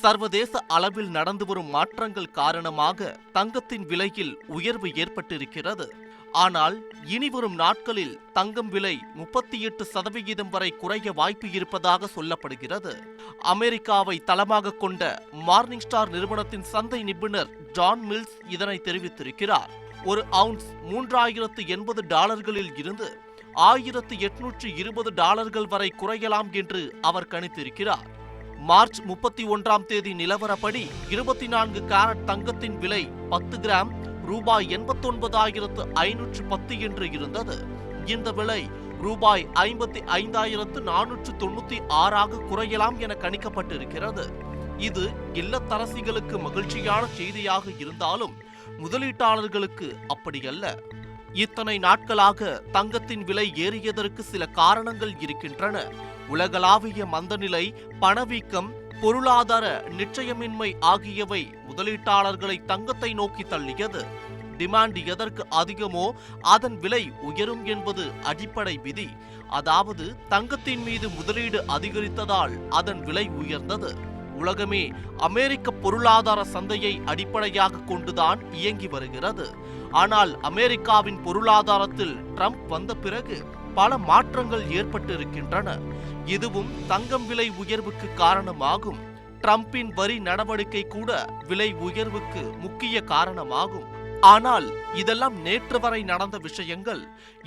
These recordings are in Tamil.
சர்வதேச அளவில் நடந்து வரும் மாற்றங்கள் காரணமாக தங்கத்தின் விலையில் உயர்வு ஏற்பட்டிருக்கிறது. ஆனால் இனிவரும் நாட்களில் தங்கம் விலை 38% வரை குறைய வாய்ப்பு இருப்பதாக சொல்லப்படுகிறது. அமெரிக்காவை தளமாக கொண்ட மார்னிங் ஸ்டார் நிறுவனத்தின் சந்தை நிபுணர் ஜான் மில்ஸ் இதனை தெரிவித்திருக்கிறார். ஒரு அவுன்ஸ் $3080 இருந்து $1820 வரை குறையலாம் என்று அவர் கணித்திருக்கிறார். மார்ச் 31 நிலவரப்படி 24 கேரட் தங்கத்தின் விலை 10 கிராம் ரூபாய் 89,510 என்று இருந்தது. இந்த விலை ரூபாய் 55,496 குறையலாம் என கணிக்கப்பட்டிருக்கிறது. இது இல்லத்தரசிகளுக்கு மகிழ்ச்சியான செய்தியாக இருந்தாலும் முதலீட்டாளர்களுக்கு அப்படியல்ல. இத்தனை நாட்களாக தங்கத்தின் விலை ஏறியதற்கு சில காரணங்கள் இருக்கின்றன. உலகளாவிய மந்தநிலை, பணவீக்கம், பொருளாதார நிச்சயமின்மை ஆகியவை முதலீட்டாளர்களை தங்கத்தை நோக்கி தள்ளியது. டிமாண்ட் எதற்கு அதிகமோ அதன் விலை உயரும் என்பது அடிப்படை விதி. அதாவது தங்கத்தின் மீது முதலீடு அதிகரித்ததால் அதன் விலை உயர்ந்தது. உலகமே அமெரிக்க பொருளாதார சந்தையை அடிப்படையாக கொண்டுதான் இயங்கி வருகிறது. ஆனால் அமெரிக்காவின் பொருளாதாரத்தில் ட்ரம்ப் வந்த பிறகு பல மாற்றங்கள் ஏற்பட்டிருக்கின்றன. இதுவும் தங்கம் விலை உயர்வுக்கு காரணமாகும். ட்ரம்பின் வரி நடவடிக்கை கூட விலை உயர்வுக்கு முக்கிய காரணமாகும். ஆனால் இதெல்லாம் நேற்று வரை நடந்த விஷயங்கள்.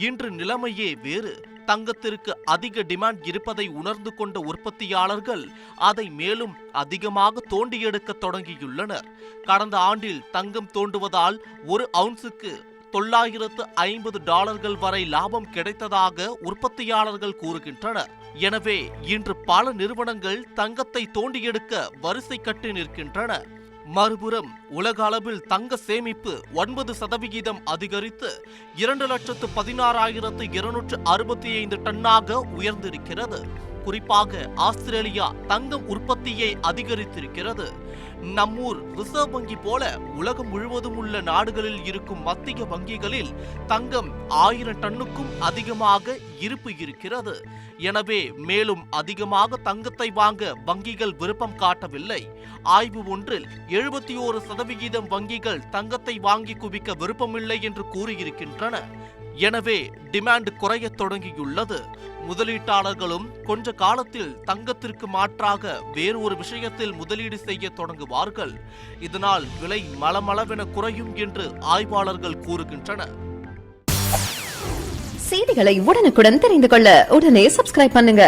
இன்று நிலைமையே வேறு. தங்கத்திற்கு அதிக டிமாண்ட் இருப்பதை உணர்ந்து கொண்ட உற்பத்தியாளர்கள் அதை மேலும் அதிகமாக தோண்டி எடுக்க தொடங்கியுள்ளனர். கடந்த ஆண்டில் தங்கம் தோண்டுவதால் ஒரு அவுன்ஸுக்கு $950 வரை லாபம் கிடைத்ததாக உற்பத்தியாளர்கள் கூறுகின்றனர். எனவே இன்று பல நிறுவனங்கள் தங்கத்தை தோண்டி எடுக்க வரிசை கட்டி நிற்கின்றன. மறுபுறம் உலக அளவில் தங்க சேமிப்பு 9% அதிகரித்து 2,16,265 டன்னாக உயர்ந்திருக்கிறது. குறிப்பாக ஆஸ்திரேலியா தங்கம் உற்பத்தியை அதிகரித்திருக்கிறது. நம்மூர் ரிசர்வ் வங்கி போல உலகம் முழுவதும் உள்ள நாடுகளில் இருக்கும் மத்திய வங்கிகளில் தங்கம் 1000 டன்னுக்கும் அதிகமாக இருப்பு இருக்கிறது. எனவே மேலும் அதிகமாக தங்கத்தை வாங்க வங்கிகள் விருப்பம் காட்டவில்லை. ஆய்வு ஒன்றில் 71% வங்கிகள் தங்கத்தை வாங்கி குவிக்க விருப்பமில்லை என்று கூறியிருக்கின்றன. எனவே டிமாண்ட் குறைய தொடங்கியுள்ளது. முதலீட்டாளர்களும் கொஞ்ச காலத்தில் தங்கத்திற்கு மாற்றாக வேறு ஒரு விஷயத்தில் முதலீடு செய்ய தொடங்குவார்கள். இதனால் விலை மளமளவென குறையும் என்று ஆய்வாளர்கள் கூறுகின்றனர். செய்திகளை உடனுக்குடன் தெரிந்து கொள்ள உடனே சப்ஸ்கிரைப் பண்ணுங்க.